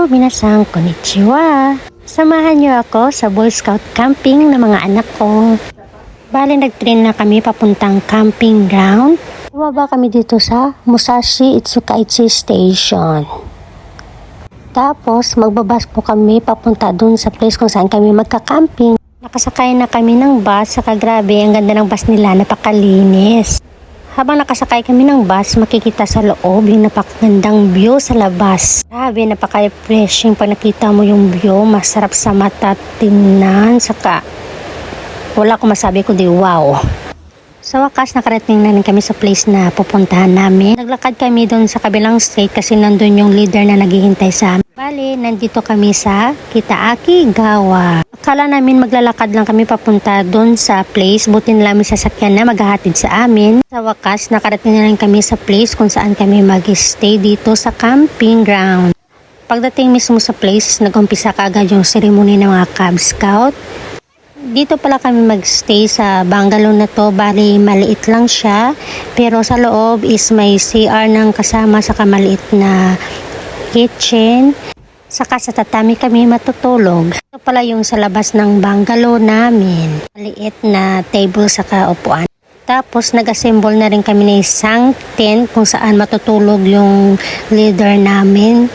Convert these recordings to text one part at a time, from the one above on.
Hello, minasang konnichiwa. Samahan niyo ako sa Boy Scout camping ng mga anak ko. Bale, nag-train na kami papuntang camping ground. Bumaba kami dito sa Musashi Itsukaichi Station. Tapos, magbabas po kami papunta dun sa place kung saan kami magka-camping. Nakasakay na kami ng bus, saka grabe, ang ganda ng bus nila, napakalinis. Habang nakasakay kami ng bus, makikita sa loob yung napakagandang view sa labas. Grabe, napaka-refreshing pag nakita mo yung view, masarap sa mata tingnan, saka wala akong masabi kundi wow. Sa wakas, nakarating na rin kami sa place na pupuntahan namin. Naglakad kami doon sa kabilang street kasi nandun yung leader na naghihintay sa amin. Bale, nandito kami sa Kitaakigawa. Akala namin maglalakad lang kami papunta doon sa place. Buti na lang may sasakyan na maghahatid sa amin. Sa wakas, nakarating na rin kami sa place kung saan kami mag-stay dito sa camping ground. Pagdating mismo sa place, nag-umpisa kaagad yung ceremony ng mga Cub Scout. Dito pala kami magstay sa bungalow na to. Bali, maliit lang siya. Pero sa loob is may CR ng kasama sa maliit na kitchen. Saka sa tatami kami matutulog. Ito pala yung sa labas ng bungalow namin. Maliit na table saka upuan. Tapos nag-assemble na rin kami ng isang tent kung saan matutulog yung leader namin.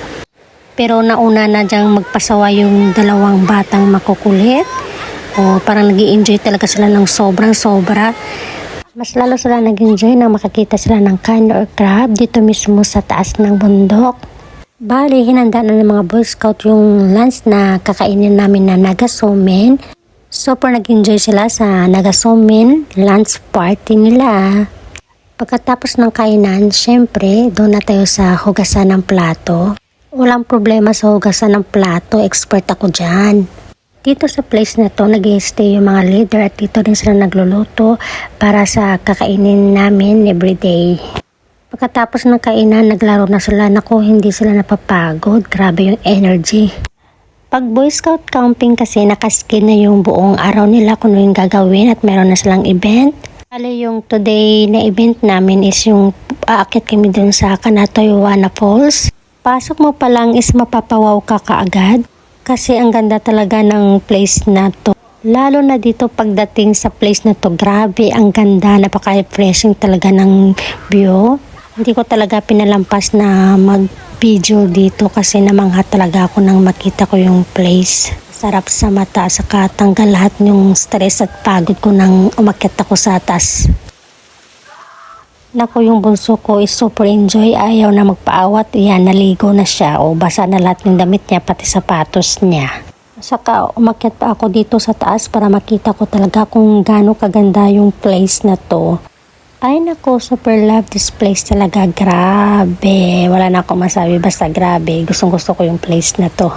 Pero nauna na dyang magpasawa yung dalawang batang makukulit. O parang nag-i-enjoy talaga sila ng sobrang-sobra. Mas lalo sila nag-enjoy nang makakita sila ng condor crab dito mismo sa taas ng bundok. Bali, hinanda na ng mga Boy Scout yung lunch na kakainin namin na nagasomen. Super nag-enjoy sila sa nagasomen lunch party nila. Pagkatapos ng kainan, syempre, doon na tayo sa hugasan ng plato. Walang problema sa hugasan ng plato, expert ako dyan. Dito sa place na to, nag-stay yung mga leader at dito rin sila nagluluto para sa kakainin namin everyday. Pagkatapos ng kainan, naglaro na sila. Naku, hindi sila napapagod. Grabe yung energy. Pag Boy Scout camping kasi, nakaskin na yung buong araw nila kung ano yung gagawin at meron na silang event. Bali, yung today na event namin is yung aakit kami dun sa Kanatoyuana Falls. Pasok mo pa lang is mapapawaw ka kaagad. Kasi ang ganda talaga ng place na to. Lalo na dito pagdating sa place na to, grabe ang ganda, napaka-refreshing talaga ng view. Hindi ko talaga pinalampas na mag-video dito kasi namangha talaga ako nang makita ko yung place. Sarap sa mata, saka tanggal lahat yung stress at pagod ko nang umakyat ako sa taas. Naku, yung bunso ko is super enjoy. Ayaw na magpaawat. Yan, naligo na siya. O basa na lahat ng damit niya, pati sapatos niya. Saka umakyat pa ako dito sa taas para makita ko talaga kung gaano kaganda yung place na to. Ay naku, super love this place talaga. Grabe. Wala na akong masabi. Basta grabe. Gustong gusto ko yung place na to.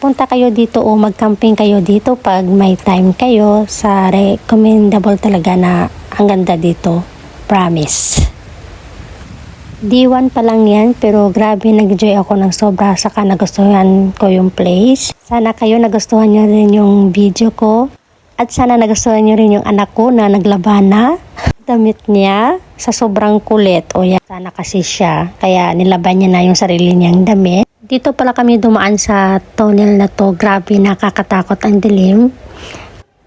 Punta kayo dito o mag-camping kayo dito pag may time kayo. Sa recommendable talaga na ang ganda dito. Promise. D1 pa lang yan, pero grabe nag-enjoy ako ng sobra, saka nagustuhan ko yung place. Sana kayo nagustuhan nyo rin yung video ko. At sana nagustuhan nyo rin yung anak ko na naglabana. Damit niya sa sobrang kulit. O yan, sana kasi siya. Kaya nilaban niya na yung sarili niyang damit. Dito pala kami dumaan sa tunnel na to. Grabe, nakakatakot ang dilim.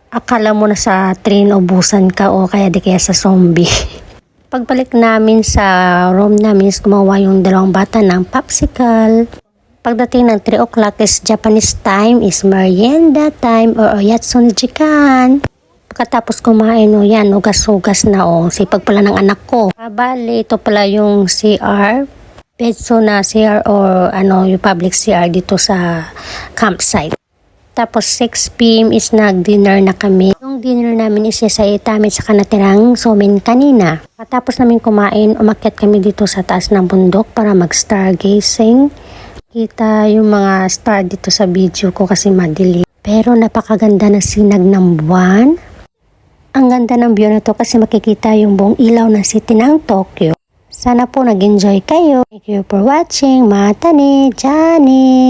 Akala mo na sa train o busan ka o kaya di kaya sa zombie. Pagbalik namin sa room namin, gumawa yung dalawang bata ng popsicle. Pagdating ng 3 o'clock is Japanese time, is merienda time or oyatsu ni jikan. Pagkatapos kumain, o yan, ugas-ugas na o. Sipag pala ng anak ko. Bali, ito pala yung CR. Petso na CR or yung public CR dito sa campsite. Tapos 6 p.m. is nag-dinner na kami. Yung dinner namin is sa itami sa natirang somen kanina. Matapos namin kumain, umakyat kami dito sa taas ng bundok para mag-stargazing. Kita yung mga star dito sa video ko kasi madilim. Pero napakaganda ng sinag ng buwan. Ang ganda ng view na to kasi makikita yung buong ilaw ng city ng Tokyo. Sana po nag-enjoy kayo. Thank you for watching. Mata ni Johnny.